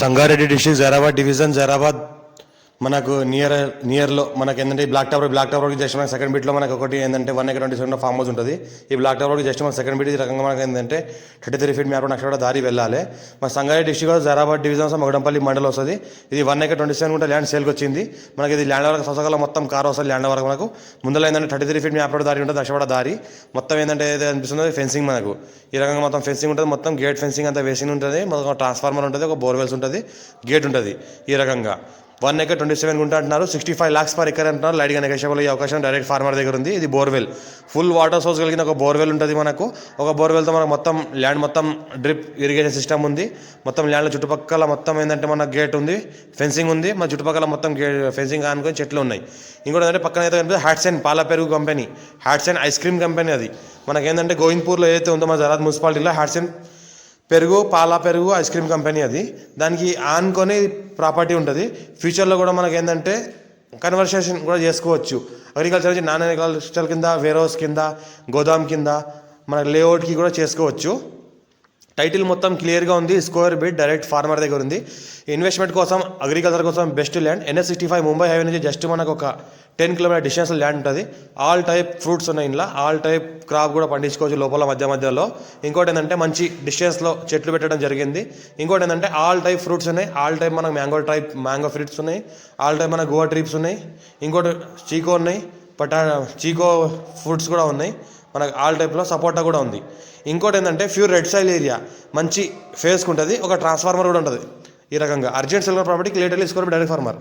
Sangareddy district Zaheerabad division Zaheerabad మనకు నియర్లో మనకి ఏంటంటే బ్లాక్ టవర్ జస్ట్ మన సెకండ్ బిట్లో మనకు ఒకటి ఏంటంటే 1 acre 27 ఫామ్ హౌస్ ఉంటుంది. ఈ బ్లాక్ టవర్కి జస్ట్ మన సెకండ్ బిట్ ఈ రకంగా మనకి ఏంటంటే 33 feet మ్యాప్ అక్కడ దారి వెళ్ళాలి. మన సంగారెడ్డి డిస్ట్రిక్ట్ జైరాబాద్ డివిజన్ మగడంపల్లి మండలం వస్తుంది. ఇది 1 acre 27 గుంట ల్యాండ్ సేల్కి వచ్చింది. మనకి ఇది ల్యాండ్ వరకు సొసగల మొత్తం కార్ వస్తుంది. ల్యాండ్ వరకు మనకు ముందర ఏంటంటే 33 feet మ్యాప్ దారి ఉంటుంది. అక్షవాడ దారి మొత్తం ఏంటంటే ఏదైతే అనిపిస్తుంది ఫెన్సింగ్ మనకు ఈ రకంగా మొత్తం ఫెన్సింగ్ ఉంటుంది. మొత్తం గేట్ ఫెన్సింగ్ అంతా వేసి ఉంటుంది. మొత్తం ట్రాన్స్ఫార్మర్ ఉంటుంది, ఒక బోర్వెల్స్ ఉంటుంది, గేట్ ఉంటుంది. ఈ రకంగా 1 acre 27 గుంట అంటున్నారు. 65 lakhs per acre అంటున్నారు. లైట్గా నెగోషియబుల్ అయ్యే అవకాశం డైరెక్ట్ ఫార్మర్ దగ్గర ఉంది. ఇది బోర్వెల్, ఫుల్ వాటర్ సోర్స్ కలిగిన ఒక బోర్వెల్ ఉంటుంది. మనకు ఒక బోర్వెల్తో మనకు మొత్తం ల్యాండ్ మొత్తం డ్రిప్ ఇరిగేషన్ సిస్టమ్ ఉంది. మొత్తం ల్యాండ్లో చుట్టుపక్కల మొత్తం ఏంటంటే మన గేట్ ఉంది, ఫెన్సింగ్ ఉంది. మన చుట్టుపక్కల మొత్తం ఫెన్సింగ్ ఆనుకొని చెట్లు ఉన్నాయి. ఇంకోటి ఏంటంటే పక్కన అయితే కనిపిస్తుంది హ్యాట్సన్ పాల పెరుగు company, Hatsun ice cream company. అది మనకేంటంటే గోవింద్పూర్లో ఏదైతే ఉందో మన జైరాబాద్ మున్సిపాలిటీలో హ్యాట్సన్ పెరుగు పాల పెరుగు ఐస్ క్రీమ్ కంపెనీ. అది దానికి ఆనుకొని ప్రాపర్టీ ఉంటుంది. ఫ్యూచర్లో కూడా మనకి ఏంటంటే కన్వర్సేషన్ కూడా చేసుకోవచ్చు. అగ్రికల్చర్ నుంచి నాన్ అగ్రికల్చర్ కింద, వేర్ హౌస్ కింద, గోదాం కింద మన లేఅవుట్కి కూడా చేసుకోవచ్చు. టైటిల్ మొత్తం క్లియర్గా ఉంది. స్క్వేర్ బిట్ డైరెక్ట్ ఫార్మర్ దగ్గర ఉంది. ఇన్వెస్ట్మెంట్ కోసం అగ్రికల్చర్ కోసం best land. NH65 Mumbai highway నుంచి జస్ట్ మనకు ఒక 10 km డిస్టెన్స్ ల్యాండ్ ఉంటుంది. ఆల్ టైప్ ఫ్రూట్స్ ఉన్నాయి ఇంట్లో. ఆల్ టైప్ క్రాప్ కూడా పండించుకోవచ్చు లోపల మధ్యలో. ఇంకోటి ఏంటంటే మంచి డిస్టెన్స్లో చెట్లు పెట్టడం జరిగింది. ఇంకోటి ఏంటంటే ఆల్ టైప్ ఫ్రూట్స్ ఉన్నాయి. ఆల్ టైప్ మనకు మ్యాంగో ఫ్రూట్స్ ఉన్నాయి. ఆల్ టైప్ మనకు గోవా ట్రీప్స్ ఉన్నాయి. ఇంకోటి చీకో ఉన్నాయి, చీకో ఫ్రూట్స్ కూడా ఉన్నాయి. మనకు ఆల్ టైప్లో సపోటా కూడా ఉంది. ఇంకోటి ఏంటంటే ప్యూర్ రెడ్ సైల్ ఏరియా, మంచి ఫేస్కి ఉంటుంది. ఒక ట్రాన్స్ఫార్మర్ కూడా ఉంటుంది. ఈ రకంగా అర్జెంట్ సెల్వర్ property clearly score direct farmer.